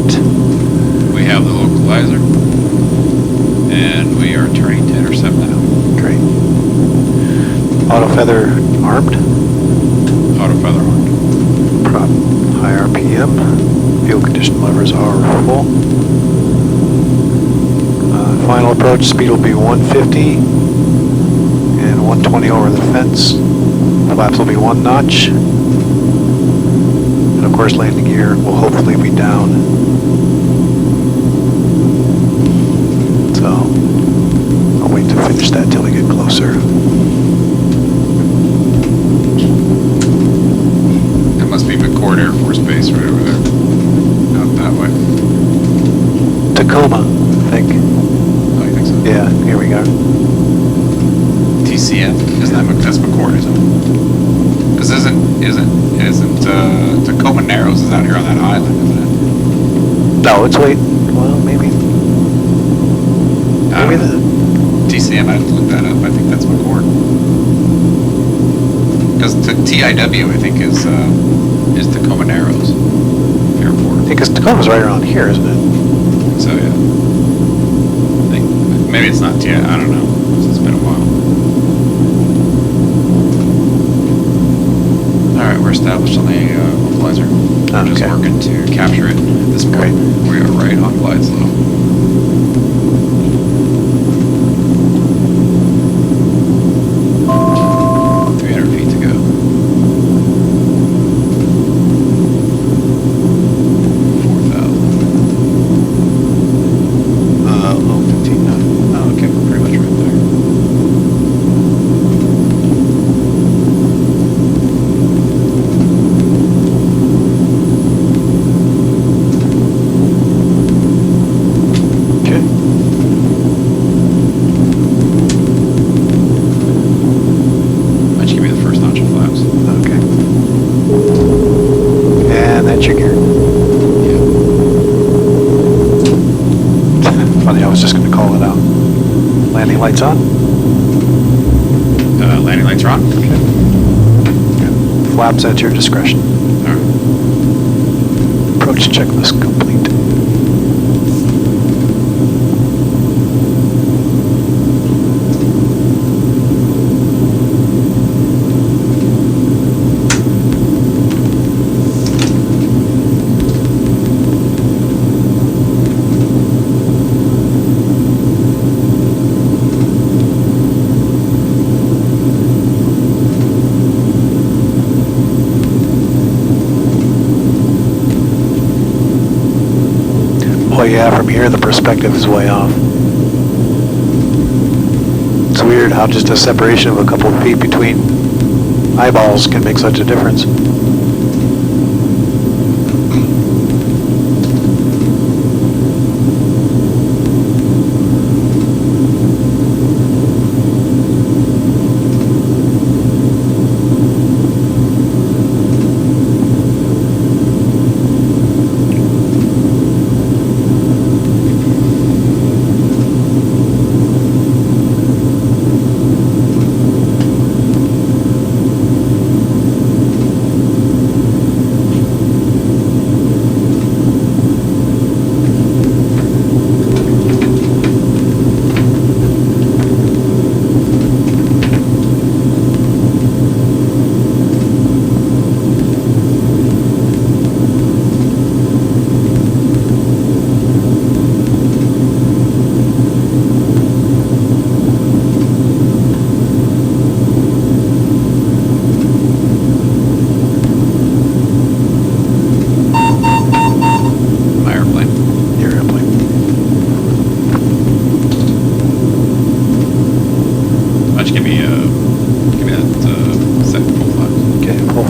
We have the localizer, and we are turning to intercept now. Great. Auto feather armed. Auto feather armed. Prop high RPM. Fuel condition levers are full. Final approach speed will be 150 and 120 over the fence. Flaps will be 1 notch. And of course landing gear will hopefully be down. So I'll wait to finish that till we get closer. That must be McCord Air Force Base right over there. Out that way. Tacoma, I think. Oh, you think so? Yeah, here we go. TCF? That's McCord, isn't it? Because isn't Tacoma Narrows is out here on that island, isn't it? No, it's wait. Well, maybe. Maybe the TCM, I have to look that up. I think that's McCord. Because TIW, I think, is Tacoma Narrows Airport. I think because Tacoma's right around here, isn't it? So yeah. I think maybe it's not TI. I don't know. It's been a while. All right, we're established on the localizer. We're just working to capture it at this point. We are right on glide slope. 300 feet to go. 4,000. 15. Oh, okay, we're pretty much right there. Lights on? Landing lights are on? Okay. Flaps at your discretion. All right. Approach checklist complete. Oh yeah, from here the perspective is way off. It's weird how just a separation of a couple of feet between eyeballs can make such a difference.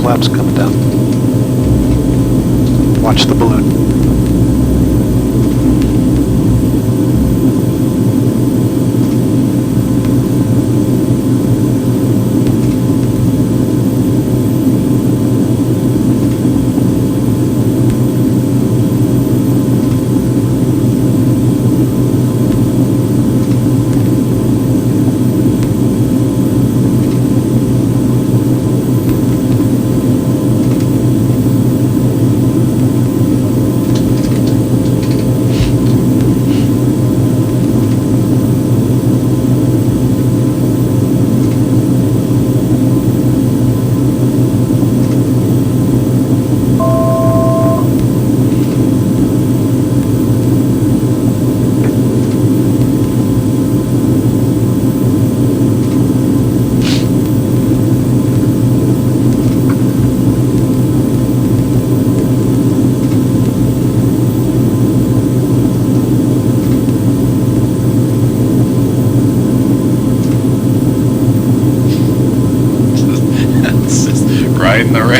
Flaps coming down. Watch the balloon.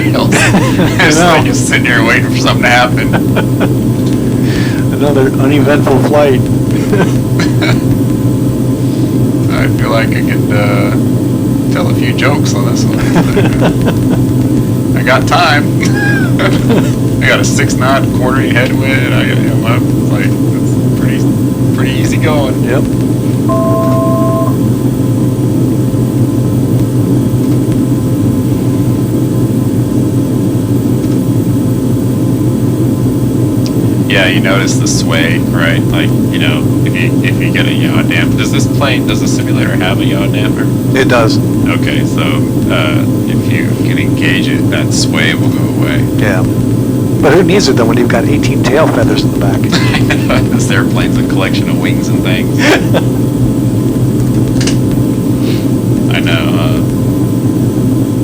trails. It's know. like just sitting here waiting for something to happen. Another uneventful flight. I feel like I could tell a few jokes on this one. I got time. I got a 6-knot quartering headwind. I'm up. Like, it's pretty easy going. Yep. Yeah, you notice the sway, right? Like, you know, if you get a yaw damper, does the simulator have a yaw damper? It does. Okay, so if you can engage it, that sway will go away. Yeah. But who needs it though when you've got 18 tail feathers in the back? This airplane's a collection of wings and things. I know.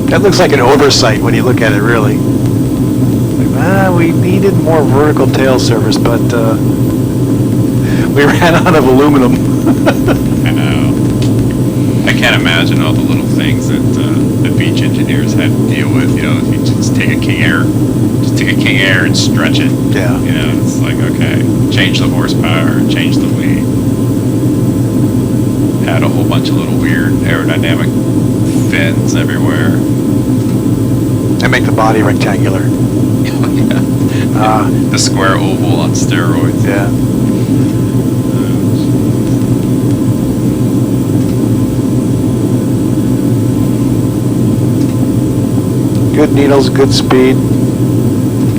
That looks like an oversight when you look at it, really. Like, we needed more vertical tail service, but we ran out of aluminum. I know. I can't imagine all the little things that the Beech engineers had to deal with. You know, if you just take a King Air and stretch it. Yeah. You know, it's like, okay, change the horsepower, change the weight. Had a whole bunch of little weird aerodynamic fins everywhere. And make the body rectangular. Oh, yeah. The square oval on steroids. Yeah. Good needles, good speed.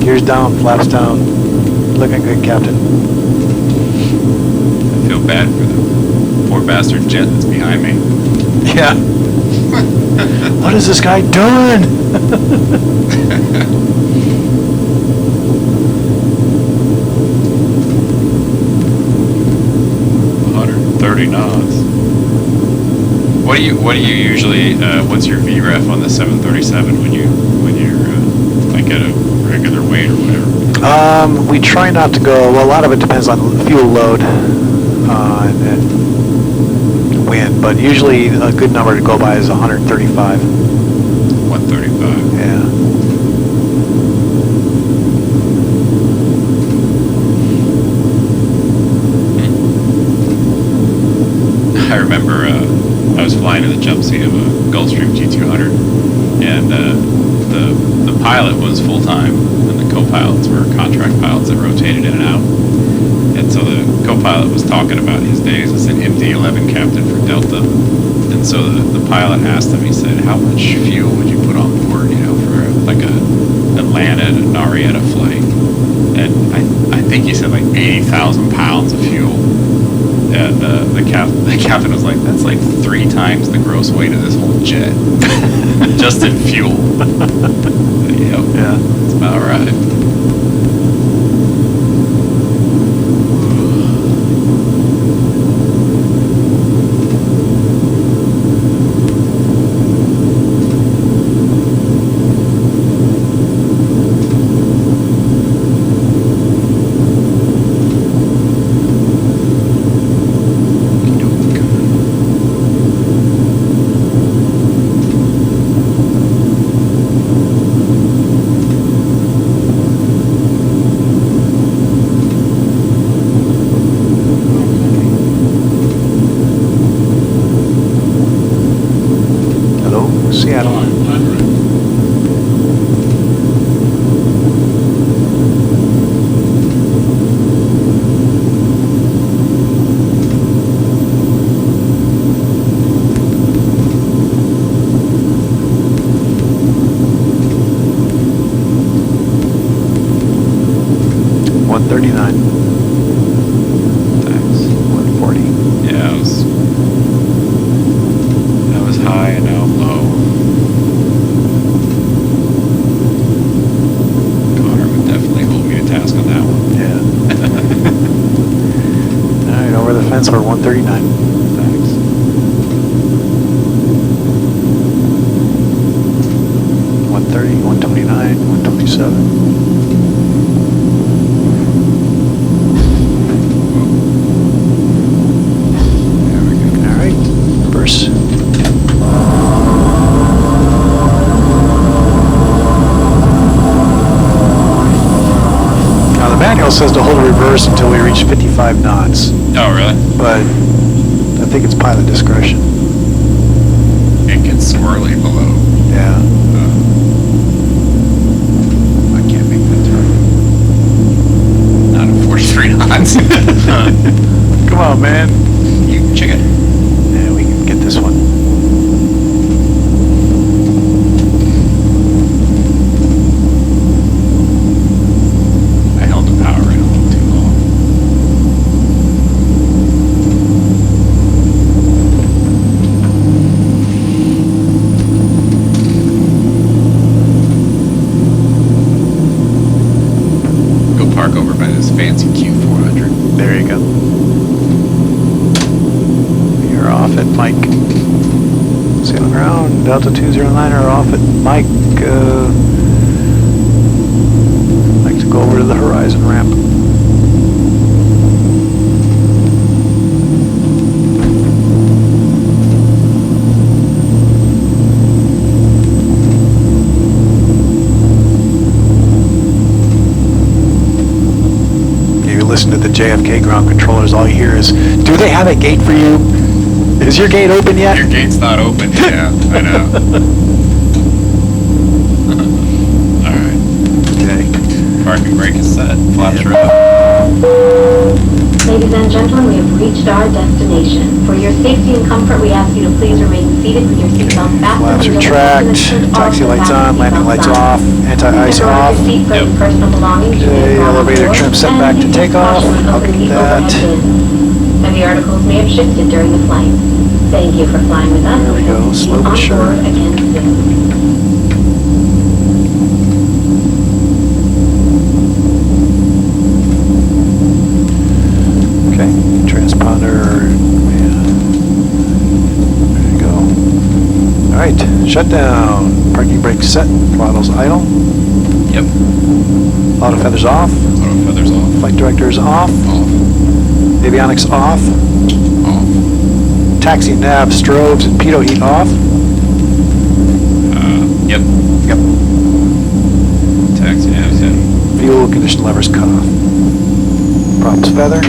Gears down, flaps down. Looking good, Captain. I feel bad for the poor bastard jet that's behind me. Yeah. What is this guy doing? 130 knots. What do you usually? What's your VREF on the 737 when you're like at a regular weight or whatever? We try not to go. Well, a lot of it depends on fuel load and wind, but usually a good number to go by is 135. 135. Yeah. I remember I was flying in the jump seat of a Gulfstream G200, and the pilot was full-time, and the co-pilots were contract pilots that rotated in and out. And so the co-pilot was talking about his days as an MD-11 captain for Delta. And so the pilot asked him, he said, how much fuel would you put on board, you know, for like a Atlanta to Narita flight? And I think he said like 80,000 pounds of fuel. And the captain was like, that's like 3 times the gross weight of this whole jet. Just in fuel. Yep. Yeah. That's about right. Seattle. For 139. Thanks. 130, 129, 127. There we go. All right. Reverse. to hold a reverse until we reach 55 knots, Oh, really? but I think it's pilot discretion. It gets squirrely below. Yeah. I can't make that turn. Not at 43 knots. Come on, man. You chicken. Yeah, we can get this one. I held the power right a little too long. Go park over by this fancy Q400. There you go. You're off at Mike. Sail ground, Delta 209 are off at Mike. Like to go over to the horizon ramp. You listen to the JFK ground controllers, all you hear is, do they have a gate for you? Is your gate open yet? Your gate's not open. Yeah, I know. All right. Okay. Parking brake is set. Flaps are up. Ladies and gentlemen, we have reached our destination. For your safety and comfort, we ask you to please remain seated with your seatbelt fastened. Flaps are until the tracked, captain has taxi turned lights off on, the landing lights seatbelt off, sign. anti-ice Please remove off. your seat for any Yep. personal belongings you may Okay, have on elevator board, trim set and back to use takeoff. caution when I'll opening get the overhead that. bin. Heavy articles may have shifted during the flight. Thank you for flying with us. There we and go, hope to see slow you but on sure. board again soon. Okay, transponder, yeah. There you go. All right, shutdown. Parking brake set, throttles idle. Yep. Auto feathers off. Auto feathers off. Flight directors off. Off. Avionics off. Off. Taxi nav strobes and pitot heat off. Yep. Yep. Taxi nav's in. Fuel condition levers cut off. Props feather.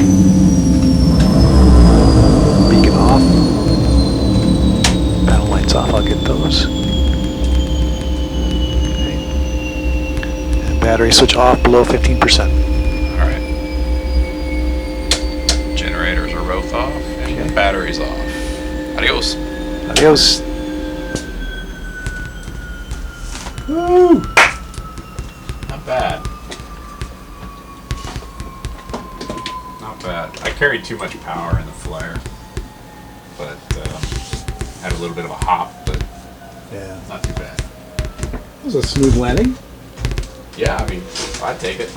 Beacon off. Panel lights off, I'll get those. Okay. And battery switch off below 15%. All right. Generators are both off, and Okay. the battery's off. Adios. Adios. Woo! Not bad. Not bad. I carried too much power in the flare, but had a little bit of a hop, but Yeah. not too bad. That was a smooth landing. Yeah, I mean, I'd take it.